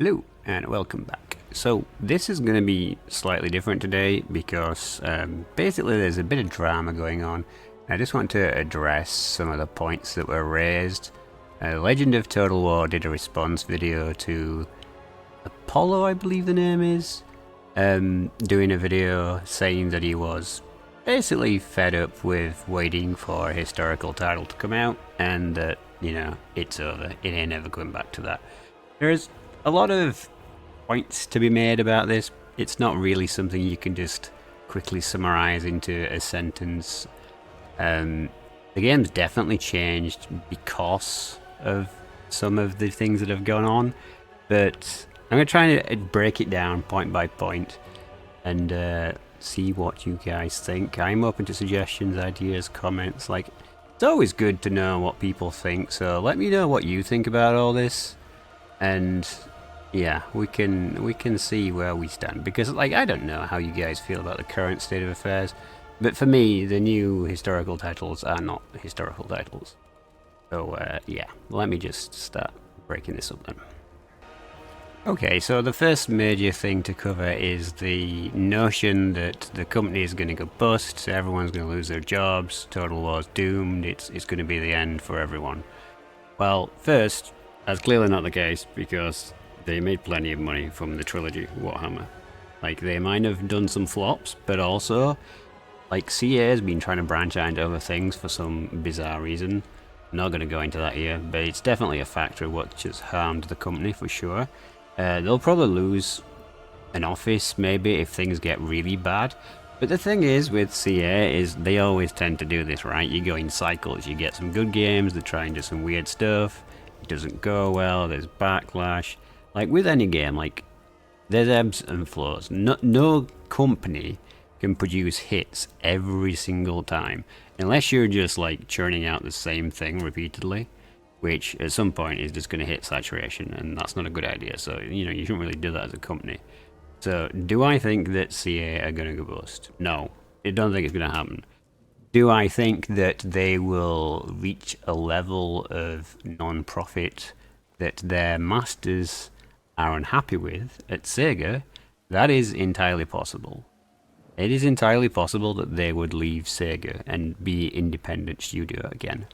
Hello and welcome back. So this is going to be slightly different today because basically there's a bit of drama going on. I just want to address some of the points that were raised. Legend of Total War did a response video to Apollo, I believe the name is, doing a video saying that he was basically fed up with waiting for a historical title to come out and that, it's over. It ain't never going back to that. There's a lot of points to be made about this. It's not really something you can just quickly summarize into a sentence. The game's definitely changed because of some of the things that have gone on, but I'm going to try to break it down point by point and see what you guys think. I'm open to suggestions, ideas, comments. It's always good to know what people think, so let me know what you think about all this. And yeah, we can see where we stand, because I don't know how you guys feel about the current state of affairs, but for me the new historical titles are not historical titles. So yeah, let me just start breaking this up then. Okay, so the first major thing to cover is the notion that the company is going to go bust, everyone's going to lose their jobs, Total War's doomed, it's going to be the end for everyone. Well, first, that's clearly not the case, because they made plenty of money from the trilogy Warhammer. They might have done some flops, but also, CA has been trying to branch out into other things for some bizarre reason. I'm not going to go into that here, but it's definitely a factor which has harmed the company for sure. They'll probably lose an office maybe if things get really bad. But the thing is with CA is they always tend to do this, right? You go in cycles, you get some good games, they try and do some weird stuff, it doesn't go well, there's backlash. With any game, there's ebbs and flows. No company can produce hits every single time, unless you're just churning out the same thing repeatedly, which at some point is just going to hit saturation, and that's not a good idea. So you shouldn't really do that as a company. So do I think that CA are going to go bust? No, I don't think it's going to happen. Do I think that they will reach a level of non-profit that their masters are unhappy with at Sega? That is entirely possible. It is entirely possible that they would leave Sega and be independent studio again.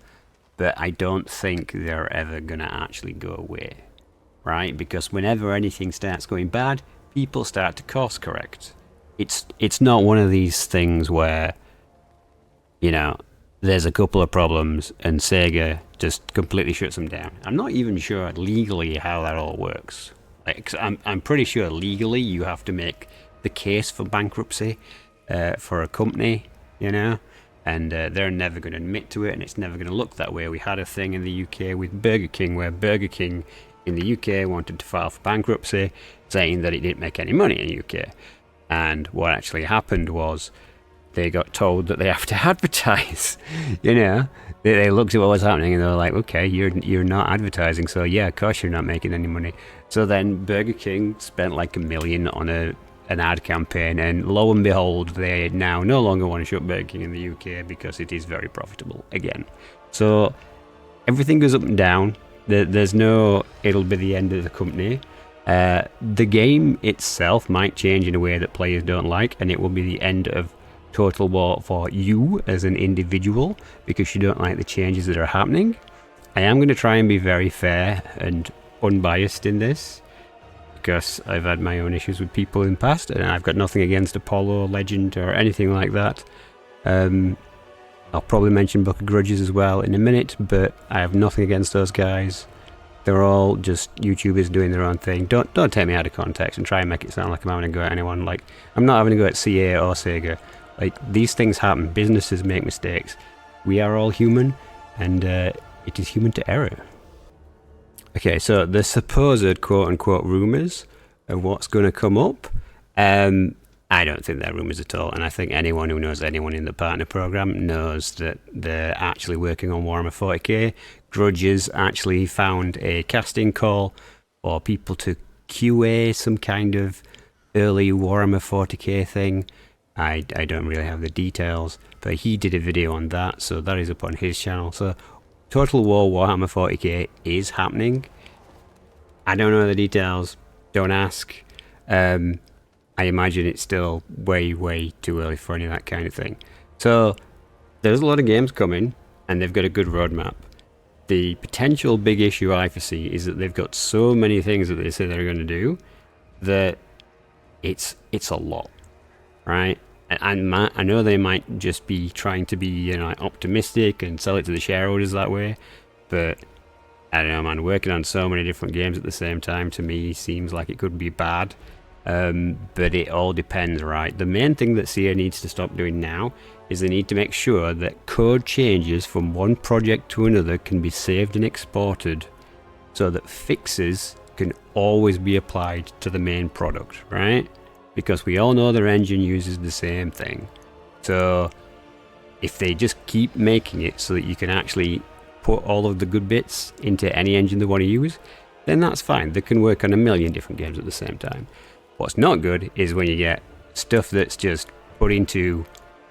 But I don't think they're ever going to actually go away, right? Because whenever anything starts going bad, people start to course correct. It's not one of these things where, there's a couple of problems and Sega just completely shuts them down. I'm not even sure legally how that all works. I'm pretty sure legally you have to make the case for bankruptcy for a company, and they're never going to admit to it, and it's never going to look that way. We had a thing in the UK with Burger King, where Burger King in the UK wanted to file for bankruptcy, saying that it didn't make any money in the UK. And what actually happened was they got told that they have to advertise. They looked at what was happening and they were like, okay, you're not advertising, so yeah, of course you're not making any money. So then Burger King spent $1 million on an ad campaign, and lo and behold, they now no longer want to shut Burger King in the UK because it is very profitable again. So everything goes up and down. There's no it'll be the end of the company. The game itself might change in a way that players don't like, and it will be the end of Total War for you as an individual because you don't like the changes that are happening. I am going to try and be very fair and unbiased in this, because I've had my own issues with people in the past, and I've got nothing against Apollo, Legend, or anything like that. I'll probably mention Book of Grudges as well in a minute, but I have nothing against those guys. They're all just YouTubers doing their own thing. Don't take me out of context and try and make it sound like I'm having a go at anyone. I'm not having a go at CA or Sega. These things happen. Businesses make mistakes. We are all human, and it is human to error. Okay, so the supposed quote-unquote rumours of what's going to come up, I don't think they're rumours at all, and I think anyone who knows anyone in the partner program knows that they're actually working on Warhammer 40k. Grudges actually found a casting call for people to QA some kind of early Warhammer 40k thing. I don't really have the details, but he did a video on that, so that is up on his channel. So Total War Warhammer 40k is happening. I don't know the details. Don't ask. I imagine it's still way, way too early for any of that kind of thing. So there's a lot of games coming, and they've got a good roadmap. The potential big issue I foresee is that they've got so many things that they say they're going to do that it's a lot, right? And I know they might just be trying to be optimistic and sell it to the shareholders that way, but I don't know, man. Working on so many different games at the same time to me seems like it could be bad. But it all depends, right? The main thing that CA needs to stop doing now is they need to make sure that code changes from one project to another can be saved and exported so that fixes can always be applied to the main product, right? Because we all know their engine uses the same thing. So if they just keep making it so that you can actually put all of the good bits into any engine they want to use, then that's fine. They can work on a million different games at the same time. What's not good is when you get stuff that's just put into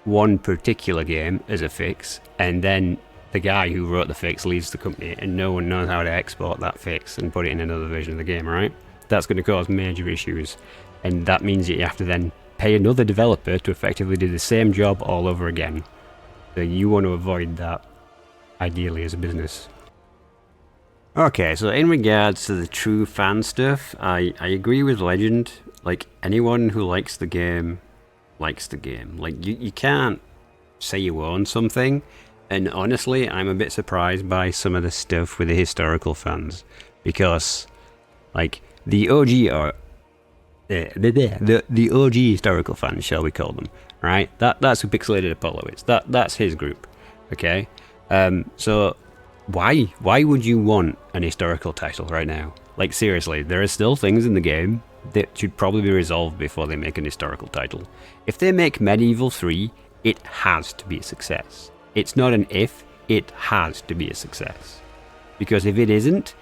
one particular game as a fix, and then the guy who wrote the fix leaves the company and no one knows how to export that fix and put it in another version of the game, right? That's going to cause major issues, and that means that you have to then pay another developer to effectively do the same job all over again. So you want to avoid that, ideally, as a business. Okay, so in regards to the true fan stuff, I agree with Legend. Like, anyone who likes the game likes the game. Like, you can't say you own something, and honestly, I'm a bit surprised by some of the stuff with the historical fans, because, like, the OG are the OG historical fans, shall we call them, right? That's who Pixelated Apollo is. That's his group, okay? So why would you want an historical title right now? Like, seriously, there are still things in the game that should probably be resolved before they make an historical title. If they make Medieval 3, it has to be a success. It's not an if, it has to be a success. Because if it isn't,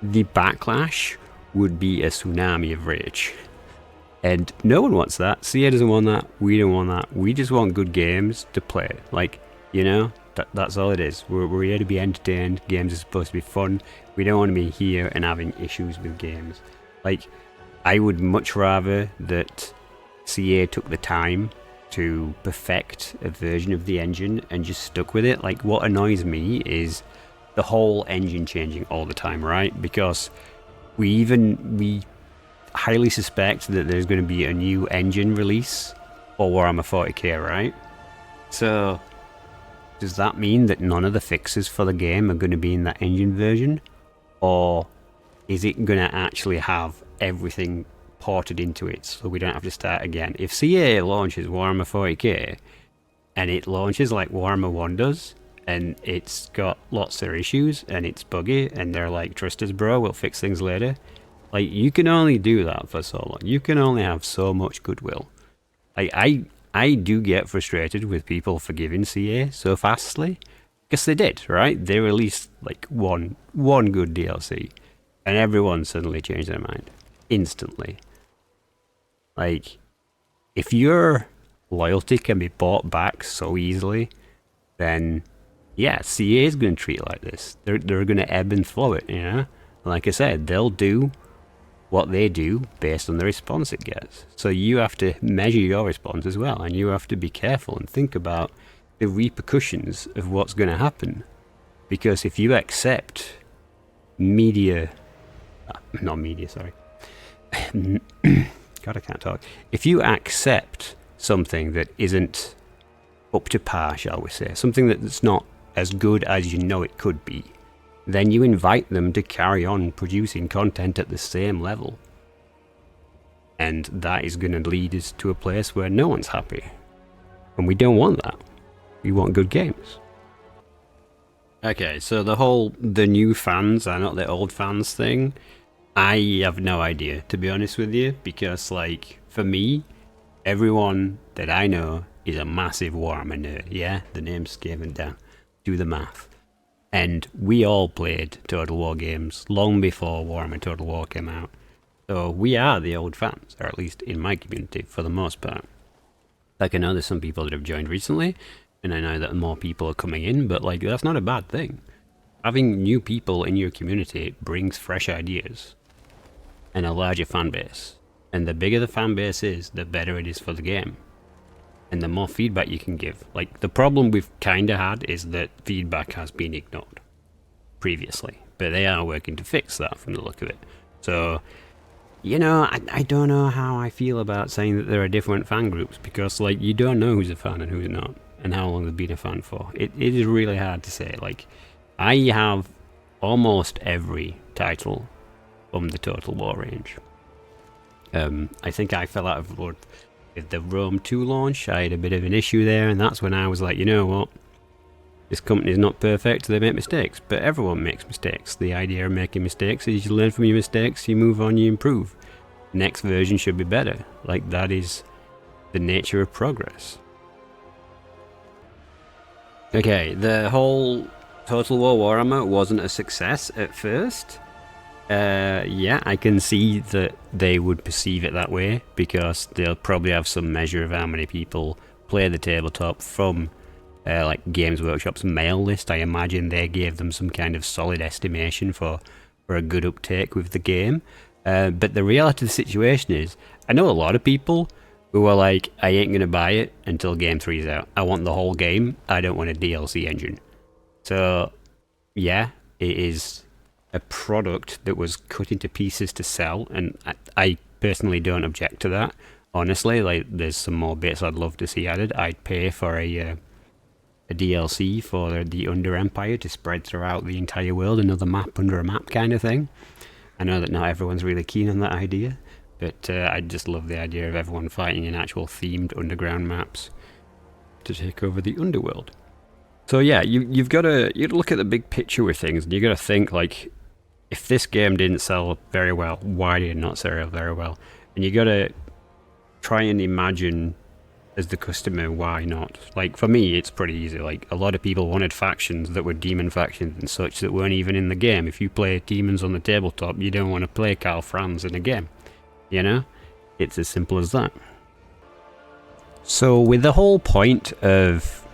the backlash would be a tsunami of rage. And no one wants that. CA doesn't want that. We don't want that. We just want good games to play. Like, you know, that's all it is. We're here to be entertained. Games are supposed to be fun. We don't want to be here and having issues with games. Like, I would much rather that CA took the time to perfect a version of the engine and just stuck with it. Like, what annoys me is the whole engine changing all the time, right? Because we highly suspect that there's going to be a new engine release for Warhammer 40k, right? So does that mean that none of the fixes for the game are going to be in that engine version? Or is it going to actually have everything ported into it so we don't have to start again? If CA launches Warhammer 40k and it launches like Warhammer 1 does, and it's got lots of issues and it's buggy and they're like, trust us bro, we'll fix things later. Like, you can only do that for so long. You can only have so much goodwill. Like, I do get frustrated with people forgiving CA so fastly, because they did, right? They released like one good DLC, and everyone suddenly changed their mind instantly. Like, if your loyalty can be bought back so easily, then yeah, CA is going to treat it like this. They're going to ebb and flow it, you know? Like I said, they'll do what they do based on the response it gets. So you have to measure your response as well, and you have to be careful and think about the repercussions of what's going to happen. Because if you accept God, I can't talk. If you accept something that isn't up to par, shall we say, something that's not as good as you know it could be, then you invite them to carry on producing content at the same level. And that is going to lead us to a place where no one's happy. And we don't want that. We want good games. Okay, so the new fans are not the old fans thing, I have no idea, to be honest with you, because, like, for me, everyone that I know is a massive Warhammer nerd, yeah? The name's given down. Do the math. And we all played Total War games long before Warhammer Total War came out. So we are the old fans, or at least in my community, for the most part. Like, I know there's some people that have joined recently, and I know that more people are coming in, but, like, that's not a bad thing. Having new people in your community brings fresh ideas. and a larger fan base. And the bigger the fan base is, the better it is for the game. And the more feedback you can give. Like, the problem we've kind of had is that feedback has been ignored previously. But they are working to fix that from the look of it. So, you know, I don't know how I feel about saying that there are different fan groups, because, like, you don't know who's a fan and who's not, and how long they've been a fan for. It is really hard to say. Like, I have almost every title from the Total War range. I think I fell out of love with the Rome 2 launch. I had a bit of an issue there, and that's when I was like, you know what? This company is not perfect, they make mistakes, but everyone makes mistakes. The idea of making mistakes is you learn from your mistakes, you move on, you improve. Next version should be better. Like, that is the nature of progress. Okay, the whole Total War Warhammer wasn't a success at first. Yeah, I can see that they would perceive it that way, because they'll probably have some measure of how many people play the tabletop from like Games Workshop's mail list. I imagine they gave them some kind of solid estimation for a good uptake with the game. But the reality of the situation is, I know a lot of people who are like, I ain't going to buy it until Game 3 is out. I want the whole game. I don't want a DLC engine. So, yeah, it is a product that was cut into pieces to sell, and I personally don't object to that. Honestly, like, there's some more bits I'd love to see added. I'd pay for a DLC for the Under Empire to spread throughout the entire world, another map under a map kind of thing. I know that not everyone's really keen on that idea, but I just love the idea of everyone fighting in actual themed underground maps to take over the underworld. So yeah, you've got to look at the big picture with things, and you got to think, like, if this game didn't sell very well, why did it not sell very well? And you got to try and imagine, as the customer, why not? Like, for me, it's pretty easy. Like, a lot of people wanted factions that were demon factions and such that weren't even in the game. If you play demons on the tabletop, you don't want to play Karl Franz in a game. You know? It's as simple as that. So, with the whole point of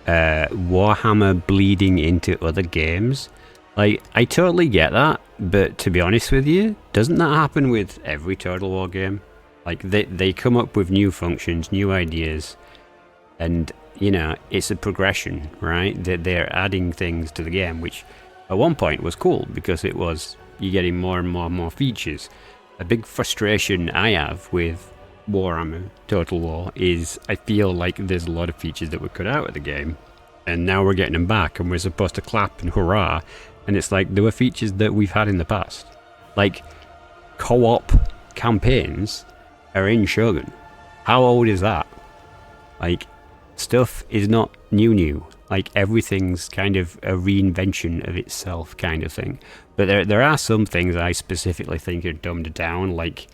Warhammer bleeding into other games, like, I totally get that, but to be honest with you, doesn't that happen with every Total War game? Like, they come up with new functions, new ideas, and, you know, it's a progression, right? They're adding things to the game, which at one point was cool, because it was, you're getting more and more features. A big frustration I have with Warhammer Total War is I feel like there's a lot of features that were cut out of the game, and now we're getting them back, and we're supposed to clap and hurrah, and it's like, there were features that we've had in the past. Like, co-op campaigns are in Shogun. How old is that? Like, stuff is not new. Like, everything's kind of a reinvention of itself kind of thing. But there are some things I specifically think are dumbed down, like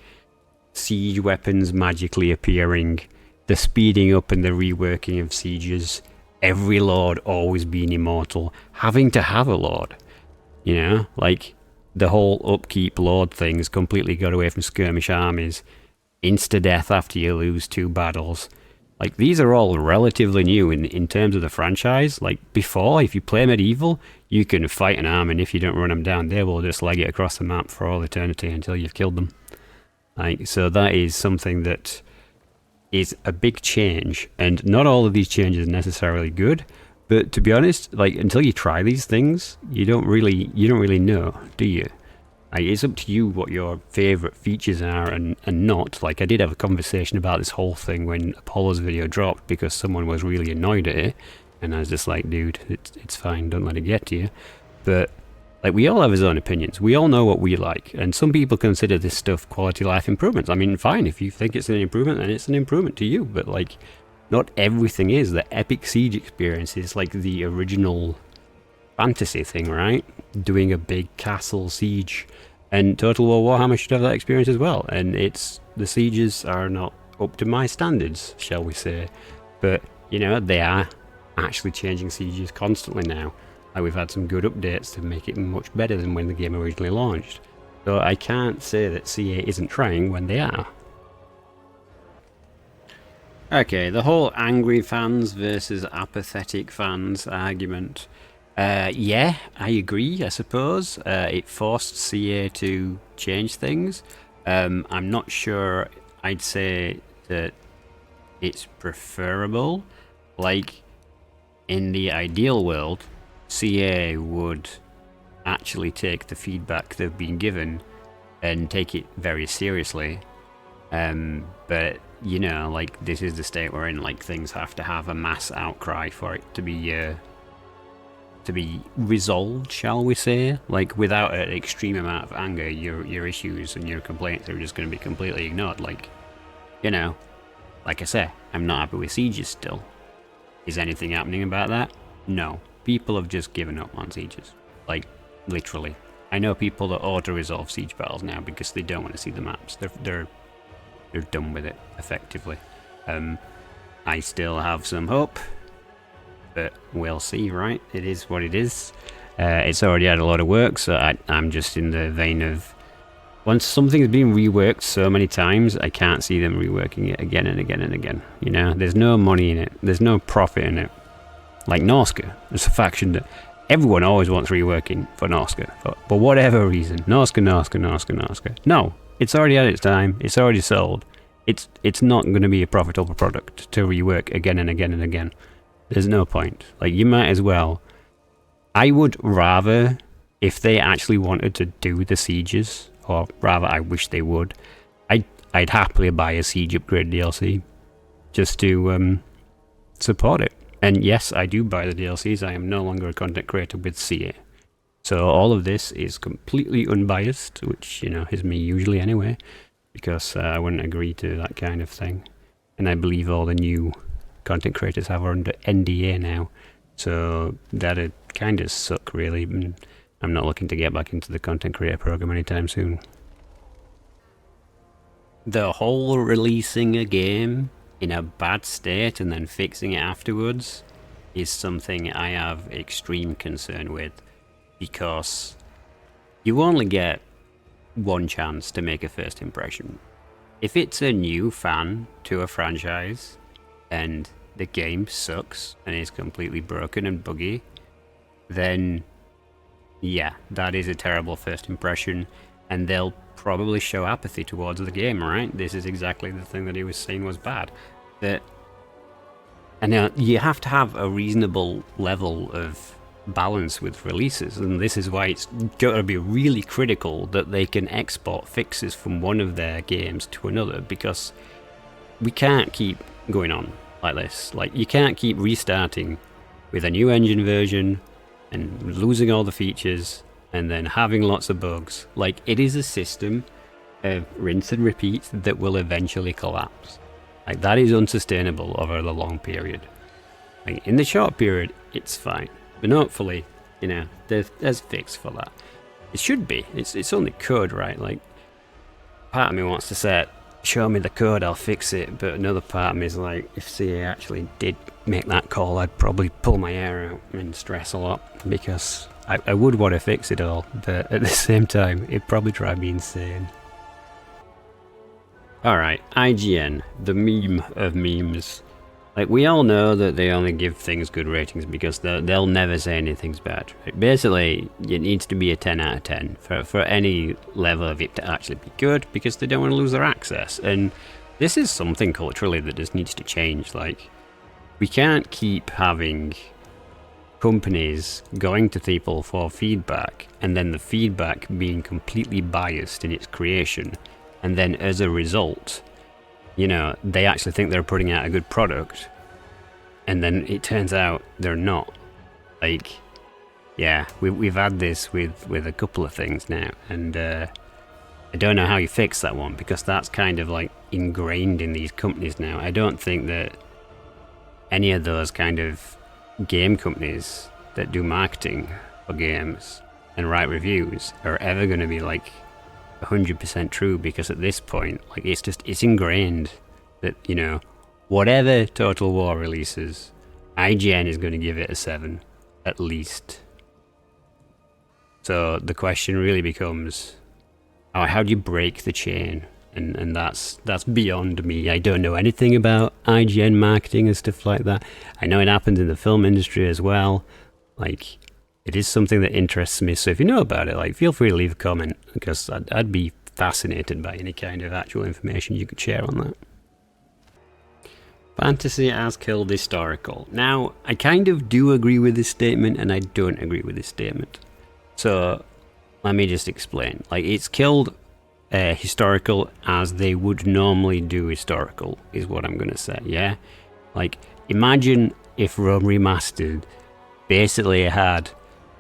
siege weapons magically appearing, the speeding up and the reworking of sieges, every lord always being immortal, having to have a lord. You know, like, the whole upkeep lord things completely got away from skirmish armies. Insta-death after you lose 2 battles. Like, these are all relatively new in terms of the franchise. Like, before, if you play Medieval, you can fight an army, and if you don't run them down, they will just leg it across the map for all eternity until you've killed them. Like, so that is something that is a big change, and not all of these changes are necessarily good, but to be honest, like, until you try these things, you don't really know, do you? Like, it's up to you what your favourite features are and not. Like, I did have a conversation about this whole thing when Apollo's video dropped, because someone was really annoyed at it, and I was just like, dude, it's fine, don't let it get to you. But, like, we all have our own opinions. We all know what we like, and some people consider this stuff quality life improvements. I mean, fine, if you think it's an improvement, then it's an improvement to you, but, like, not everything is. The Epic Siege experience is like the original fantasy thing, right? Doing a big castle siege. And Total War Warhammer should have that experience as well. And the sieges are not up to my standards, shall we say. But, you know, they are actually changing sieges constantly now. Like, we've had some good updates to make it much better than when the game originally launched. So I can't say that CA isn't trying when they are. Okay, the whole angry fans versus apathetic fans argument. Yeah, I agree, I suppose. It forced CA to change things. I'm not sure. I'd say that it's preferable. Like, in the ideal world, CA would actually take the feedback they've been given and take it very seriously. But, you know, like, this is the state we're in. Like, things have to have a mass outcry for it to be resolved, shall we say? Like, without an extreme amount of anger, your issues and your complaints are just going to be completely ignored. Like, you know, like I say, I'm not happy with sieges still. Is anything happening about that? No. People have just given up on sieges. Like, literally. I know people that auto-resolve siege battles now because they don't want to see the maps. They're done with it, effectively. I still have some hope, but we'll see, right? It is what it is. It's already had a lot of work, so I'm just in the vein of, once something's been reworked so many times, I can't see them reworking it again and again and again. You know, there's no money in it. There's no profit in it. Like Norsca, it's a faction that everyone always wants reworking for Norsca. For whatever reason. Norsca. No, it's already had its time. It's already sold. It's not going to be a profitable product to rework again and again and again. There's no point. Like, you might as well. I would rather, if they actually wanted to do the sieges, or rather, I wish they would, I'd happily buy a siege upgrade DLC just to support it. And yes, I do buy the DLCs. I am no longer a content creator with CA. So all of this is completely unbiased, which, you know, is me usually anyway, because I wouldn't agree to that kind of thing. And I believe all the new content creators have under NDA now. So that'd kind of suck, really. I'm not looking to get back into the content creator program anytime soon. The whole releasing a game in a bad state and then fixing it afterwards is something I have extreme concern with, because you only get one chance to make a first impression. If it's a new fan to a franchise and the game sucks and is completely broken and buggy, then yeah, that is a terrible first impression, and they'll probably show apathy towards the game, right? This is exactly the thing that he was saying was bad. And you have to have a reasonable level of balance with releases, and this is why it's got to be really critical that they can export fixes from one of their games to another, because we can't keep going on like this. Like, you can't keep restarting with a new engine version and losing all the features and then having lots of bugs. Like, it is a system of rinse and repeat that will eventually collapse. Like, that is unsustainable over the long period. Like, in the short period, it's fine. But hopefully, you know, there's a fix for that. It should be. It's only code, right? Like, part of me wants to say, show me the code, I'll fix it. But another part of me is like, if CA actually did make that call, I'd probably pull my hair out and stress a lot, because I would want to fix it all. But at the same time, it'd probably drive me insane. Alright, IGN, the meme of memes. Like, we all know that they only give things good ratings because they'll never say anything's bad. Basically, it needs to be a 10 out of 10 for any level of it to actually be good, because they don't want to lose their access. And this is something culturally that just needs to change. Like, we can't keep having companies going to people for feedback and then the feedback being completely biased in its creation, and then as a result, you know, they actually think they're putting out a good product, and then it turns out they're not. Like, yeah, we've had this with a couple of things now, and I don't know how you fix that one, because that's kind of like ingrained in these companies now. I don't think that any of those kind of game companies that do marketing for games and write reviews are ever going to be like 100% true, because at this point, like, it's ingrained that, you know, whatever Total War releases, IGN is going to give it a 7 at least. So the question really becomes, how do you break the chain? And that's beyond me. I don't know anything about IGN marketing and stuff like that. I know it happens in the film industry as well. Like, it is something that interests me. So if you know about it, like, feel free to leave a comment, because I'd be fascinated by any kind of actual information you could share on that. Fantasy has killed historical. Now, I kind of do agree with this statement, and I don't agree with this statement. So, let me just explain. Like, it's killed historical as they would normally do historical, is what I'm going to say, yeah? Like, imagine if Rome Remastered basically had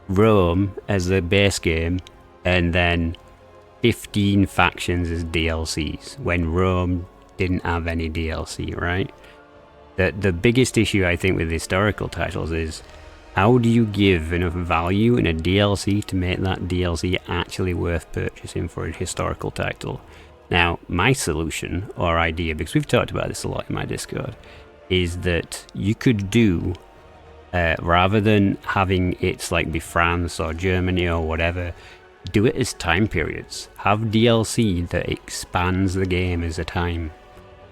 Rome as the base game, and then 15 factions as DLCs, when Rome didn't have any DLC, right? The biggest issue I think with historical titles is, how do you give enough value in a DLC to make that DLC actually worth purchasing for a historical title? Now, my solution or idea, because we've talked about this a lot in my Discord, is that you could do, rather than having it like be France or Germany or whatever, do it as time periods. Have DLC that expands the game as a time.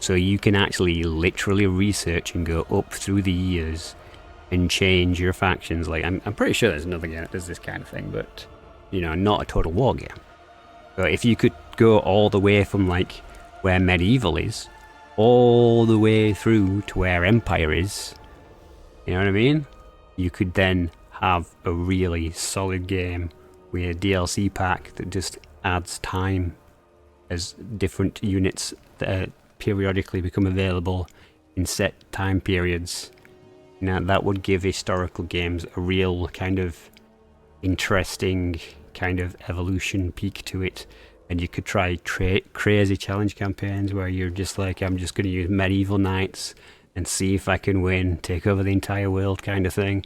So you can actually literally research and go up through the years and change your factions. Like, I'm pretty sure there's another game that does this kind of thing, but, you know, not a Total War game. But if you could go all the way from, like, where Medieval is, all the way through to where Empire is, you know what I mean? You could then have a really solid game with a DLC pack that just adds time as different units that periodically become available in set time periods. Now that would give historical games a real kind of interesting kind of evolution peak to it, and you could try crazy challenge campaigns where you're just like, I'm just going to use medieval knights and see if I can win, take over the entire world kind of thing.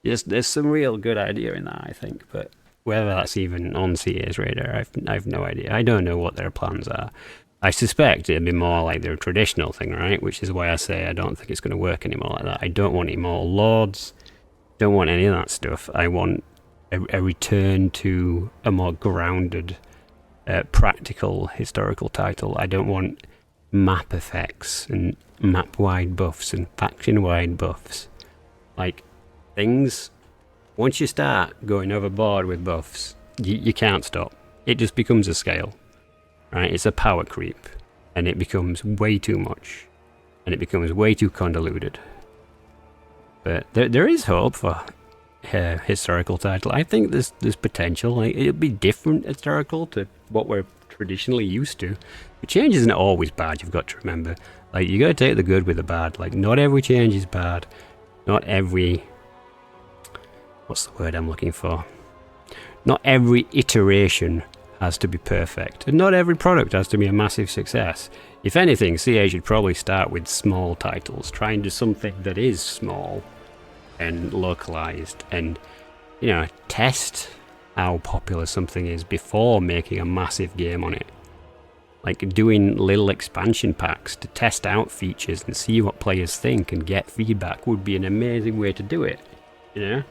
There's some real good idea in that, I think, but whether that's even on CA's radar, I've no idea. I don't know what their plans are. I suspect it'd be more like their traditional thing, right? Which is why I say I don't think it's going to work anymore like that. I don't want any more lords. Don't want any of that stuff. I want a return to a more grounded, practical historical title. I don't want map effects and map-wide buffs and faction-wide buffs. Like, things, once you start going overboard with buffs, you can't stop. It just becomes a scale. Right, it's a power creep, and it becomes way too much, and it becomes way too convoluted. But there is hope for historical title. I think there's potential. Like, it'll be different historical to what we're traditionally used to. But change isn't always bad. You've got to remember. Like, you got to take the good with the bad. Like, not every change is bad. Not every, what's the word I'm looking for? Not every iteration has to be perfect, and not every product has to be a massive success. If anything, CA should probably start with small titles, try and do something that is small and localized, and, you know, test how popular something is before making a massive game on it. Like, doing little expansion packs to test out features and see what players think and get feedback would be an amazing way to do it, you know?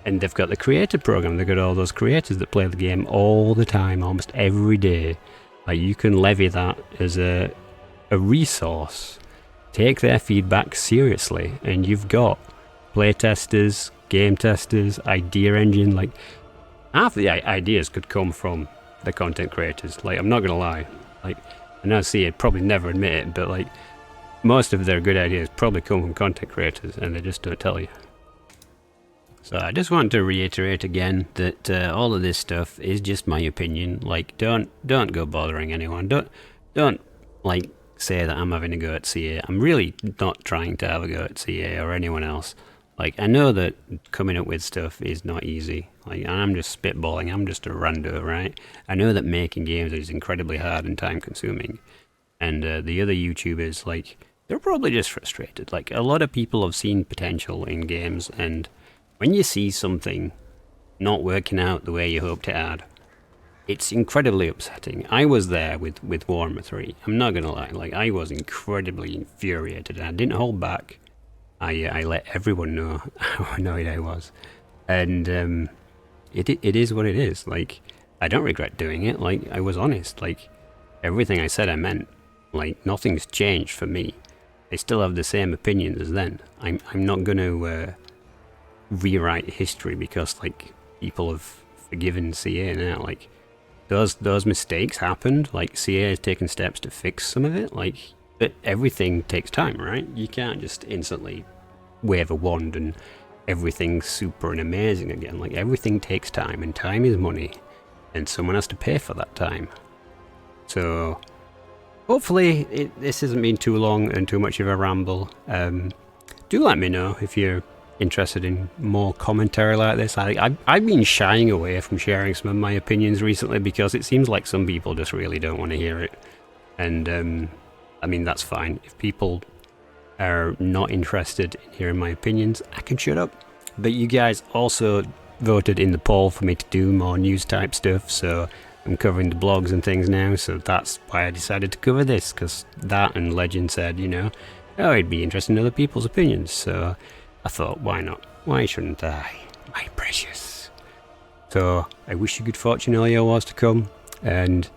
And they've got the creator program. They've got all those creators that play the game all the time, almost every day. Like, you can levy that as a resource. Take their feedback seriously, and you've got playtesters, game testers, idea engine. Like, half the ideas could come from the content creators. Like, I'm not gonna lie. Like, I know CA probably never admit it, but like, most of their good ideas probably come from content creators, and they just don't tell you. So I just want to reiterate again that all of this stuff is just my opinion. Like, don't go bothering anyone. Don't like say that I'm having a go at CA. I'm really not trying to have a go at CA or anyone else. Like, I know that coming up with stuff is not easy. Like, I'm just spitballing. I'm just a rando, right? I know that making games is incredibly hard and time consuming. And the other YouTubers, like, they're probably just frustrated. Like, a lot of people have seen potential in games, and when you see something not working out the way you hoped it had, it's incredibly upsetting. I was there with Warhammer 3. I'm not gonna lie. Like, I was incredibly infuriated, and I didn't hold back. I let everyone know how annoyed I was, and it is what it is. Like, I don't regret doing it. Like, I was honest. Like, everything I said I meant. Like, nothing's changed for me. I still have the same opinions as then. I'm not gonna rewrite history because, like, people have forgiven CA now. Like, those mistakes happened. Like CA has taken steps to fix some of it. Like, but everything takes time, right? You can't just instantly wave a wand and everything's super and amazing again. Like, everything takes time, and time is money, and someone has to pay for that time. So hopefully this hasn't been too long and too much of a ramble. Do let me know if you're interested in more commentary like this. I've been shying away from sharing some of my opinions recently because it seems like some people just really don't want to hear it. And I mean, that's fine. If people are not interested in hearing my opinions, I can shut up. But you guys also voted in the poll for me to do more news type stuff, so I'm covering the blogs and things now, so that's why I decided to cover this, because that and Legend said, you know, oh, it'd be interesting in other people's opinions, so I thought, why not? Why shouldn't I? My precious. So I wish you good fortune all your wars to come, and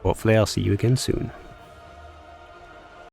hopefully I'll see you again soon.